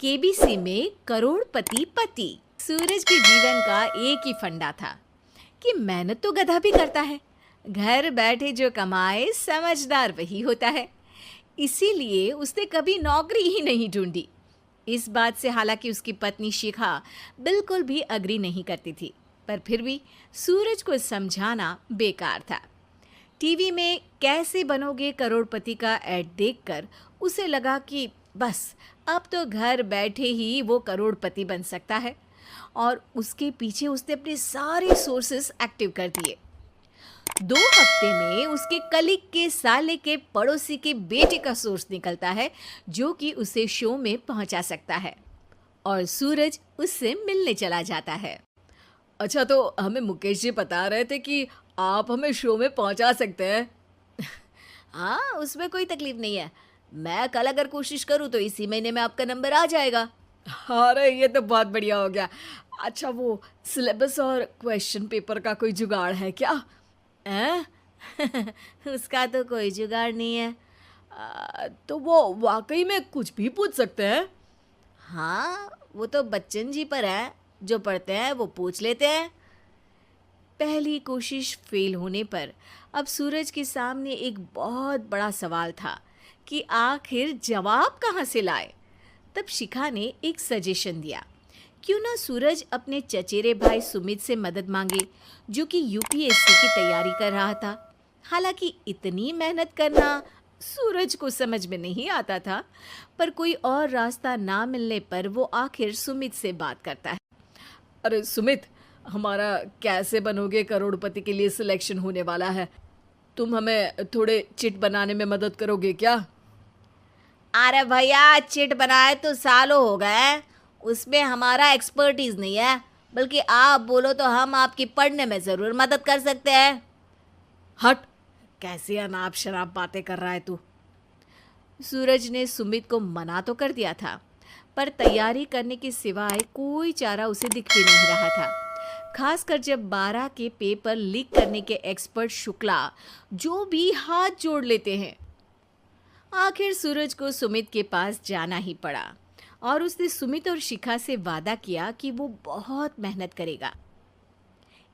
KBC में करोड़पति पति। सूरज के जीवन का एक ही फंडा था कि मेहनत तो गधा भी करता है, घर बैठे जो कमाए समझदार वही होता है। इसीलिए उसने कभी नौकरी ही नहीं ढूंढी। इस बात से हालांकि उसकी पत्नी शिखा बिल्कुल भी अग्री नहीं करती थी, पर फिर भी सूरज को समझाना बेकार था। टीवी में कैसे बनोगे करोड़पति का ऐड देखकर उसे लगा कि बस अब तो घर बैठे ही वो करोड़पति बन सकता है, और उसके पीछे उसने अपने सारे सोर्सेस एक्टिव कर दिए। 2 हफ्ते में उसके कलीग के साले के पड़ोसी के बेटे का सोर्स निकलता है जो कि उसे शो में पहुंचा सकता है, और सूरज उससे मिलने चला जाता है। अच्छा, तो हमें मुकेश जी बता रहे थे कि आप हमें शो में पहुंचा सकते हैं। हाँ, उसमें कोई तकलीफ नहीं है। मैं कल अगर कोशिश करूँ तो इसी महीने में आपका नंबर आ जाएगा। अरे ये तो बहुत बढ़िया हो गया। अच्छा, वो सिलेबस और क्वेश्चन पेपर का कोई जुगाड़ है क्या? हैं? उसका तो कोई जुगाड़ नहीं है। तो वो वाकई में कुछ भी पूछ सकते हैं? हाँ, वो तो बच्चन जी पर है, जो पढ़ते हैं वो पूछ लेते हैं। पहली कोशिश फेल होने पर अब सूरज के सामने एक बहुत बड़ा सवाल था कि आखिर जवाब कहाँ से लाए। तब शिखा ने एक सजेशन दिया, क्यों ना सूरज अपने चचेरे भाई सुमित से मदद मांगे, जो कि यूपीएससी की तैयारी कर रहा था। हालांकि इतनी मेहनत करना सूरज को समझ में नहीं आता था, पर कोई और रास्ता ना मिलने पर वो आखिर सुमित से बात करता है। अरे सुमित, हमारा कैसे बनोगे करोड़पति के लिए सिलेक्शन होने वाला है। तुम हमें थोड़े चिट बनाने में मदद करोगे क्या? अरे भैया, चिट बनाए तो सालों हो गए, उसमें हमारा एक्सपर्टीज नहीं है, बल्कि आप बोलो तो हम आपकी पढ़ने में ज़रूर मदद कर सकते हैं। हट, कैसी अनाप शराब बातें कर रहा है तू। सूरज ने सुमित को मना तो कर दिया था, पर तैयारी करने के सिवाय कोई चारा उसे दिख भी नहीं रहा था। खासकर जब 12 के पेपर लीक करने के एक्सपर्ट शुक्ला जो भी हाथ जोड़ लेते हैं। आखिर सूरज को सुमित के पास जाना ही पड़ा, और उसने सुमित और शिखा से वादा किया कि वो बहुत मेहनत करेगा।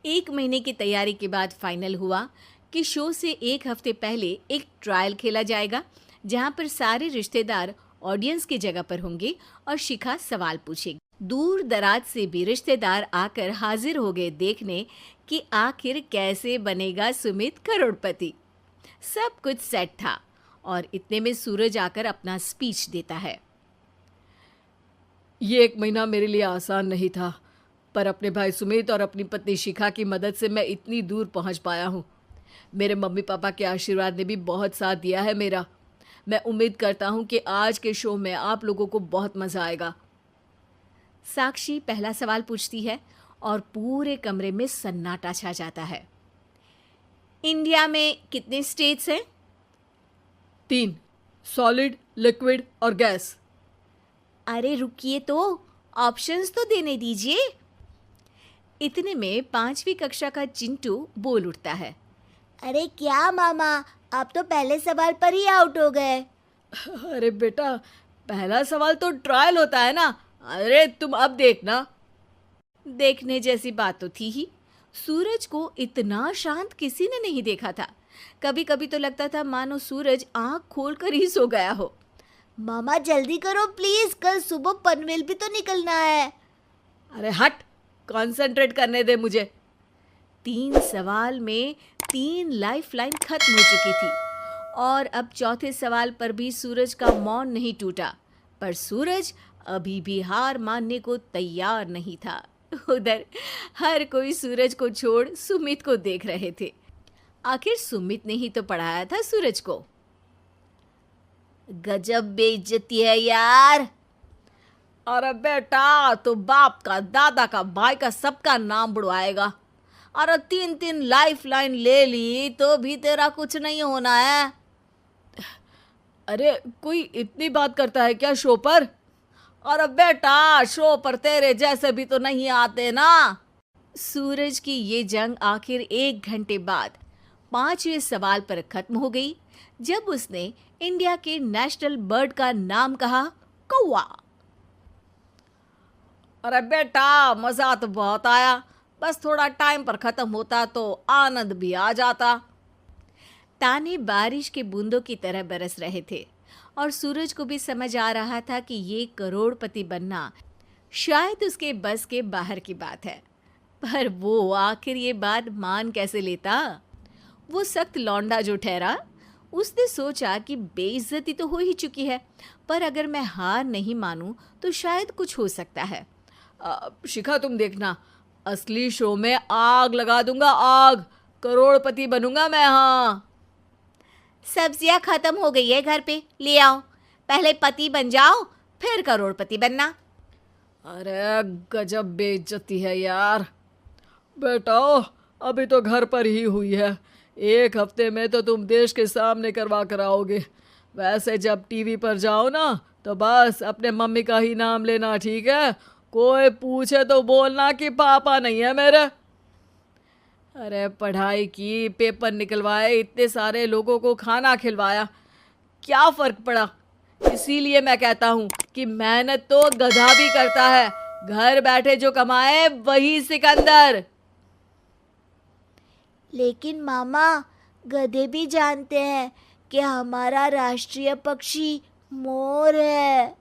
1 महीने की तैयारी के बाद फाइनल हुआ कि शो से 1 हफ्ते पहले एक ट्रायल खेला जाएगा, जहां पर सारे रिश्तेदार ऑडियंस की जगह पर होंगे और शिखा सवाल पूछेगी। दूर दराज से भी रिश्तेदार आकर हाजिर हो गए देखने कि आखिर कैसे बनेगा सुमित करोड़पति। सब कुछ सेट था, और इतने में सूरज आकर अपना स्पीच देता है। ये 1 महीना मेरे लिए आसान नहीं था, पर अपने भाई सुमित और अपनी पत्नी शिखा की मदद से मैं इतनी दूर पहुंच पाया हूँ। मेरे मम्मी पापा के आशीर्वाद ने भी बहुत साथ दिया है मेरा। मैं उम्मीद करता हूँ कि आज के शो में आप लोगों को बहुत मज़ा आएगा। साक्षी पहला सवाल पूछती है और पूरे कमरे में सन्नाटा छा जाता है। इंडिया में कितने स्टेट्स हैं? 3, सॉलिड, लिक्विड और गैस। अरे रुकिए, तो ऑप्शंस तो देने दीजिए। इतने में 5वीं कक्षा का चिंटू बोल उठता है। अरे क्या मामा, आप तो पहले सवाल पर ही आउट हो गए। अरे बेटा, पहला सवाल तो ट्रायल होता है ना। अरे तुम अब देखना। देखने जैसी बात तो थी ही। सूरज को इतना शांत किसी ने नहीं देखा था। कभी कभी तो लगता था मानो सूरज आंख खोलकर ही सो गया हो। मामा जल्दी करो प्लीज, कल सुबह पनवेल भी तो निकलना है। अरे हट, कंसंट्रेट करने दे मुझे। 3 सवाल में 3 लाइफलाइन खत्म हो चुकी थी, और अब चौथे सवाल पर भी सूरज का मौन नहीं टूटा। पर सूरज अभी भी हार मानने को तैयार नहीं था। उधर हर कोई सूरज को छोड़ सुमित को देख रहे थे। आखिर सुमित ने ही तो पढ़ाया था सूरज को। गजब बेइज्जती है यार। अरे बेटा, तो बाप का, दादा का, भाई का, सबका नाम बुड़वाएगा। अरे 3 लाइफलाइन ले ली तो भी तेरा कुछ नहीं होना है। अरे कोई इतनी बात करता है क्या शो पर? अरे बेटा, शो पर तेरे जैसे भी तो नहीं आते ना। सूरज की ये जंग आखिर 1 घंटे बाद 5वें सवाल पर खत्म हो गई, जब उसने इंडिया के नेशनल बर्ड का नाम कहा, कौवा। अरे बेटा, मजा तो बहुत आया, बस थोड़ा टाइम पर खत्म होता तो आनंद भी आ जाता। ताने बारिश के बूंदों की तरह बरस रहे थे और सूरज को भी समझ आ रहा था कि ये करोड़पति बनना शायद उसके बस के बाहर की बात है। पर वो आखिर ये बात मान कैसे लेता? वो सख्त लौंडा जो ठहरा, उसने सोचा कि बेइज्जती तो हो ही चुकी है, पर अगर मैं हार नहीं मानूं तो शायद कुछ हो सकता है। शिखा, तुम देखना, असली शो में आग लगा दूंगा, आग, करोड़पति बनूंगा मैं। हाँ, सब्जियां खत्म हो गई है घर पे, ले आओ। पहले पति बन जाओ, फिर करोड़पति बनना। अरे गजब बेइज्जती है यार। बेटा, अभी तो घर पर ही हुई है, 1 हफ्ते में तो तुम देश के सामने करवा कर आओगे। वैसे जब टीवी पर जाओ ना तो बस अपने मम्मी का ही नाम लेना, ठीक है? कोई पूछे तो बोलना कि पापा नहीं है मेरे। अरे पढ़ाई की, पेपर निकलवाए, इतने सारे लोगों को खाना खिलवाया, क्या फर्क पड़ा? इसीलिए मैं कहता हूँ कि मेहनत तो गधा भी करता है, घर बैठे जो कमाए वही सिकंदर। लेकिन मामा, गधे भी जानते हैं कि हमारा राष्ट्रीय पक्षी मोर है।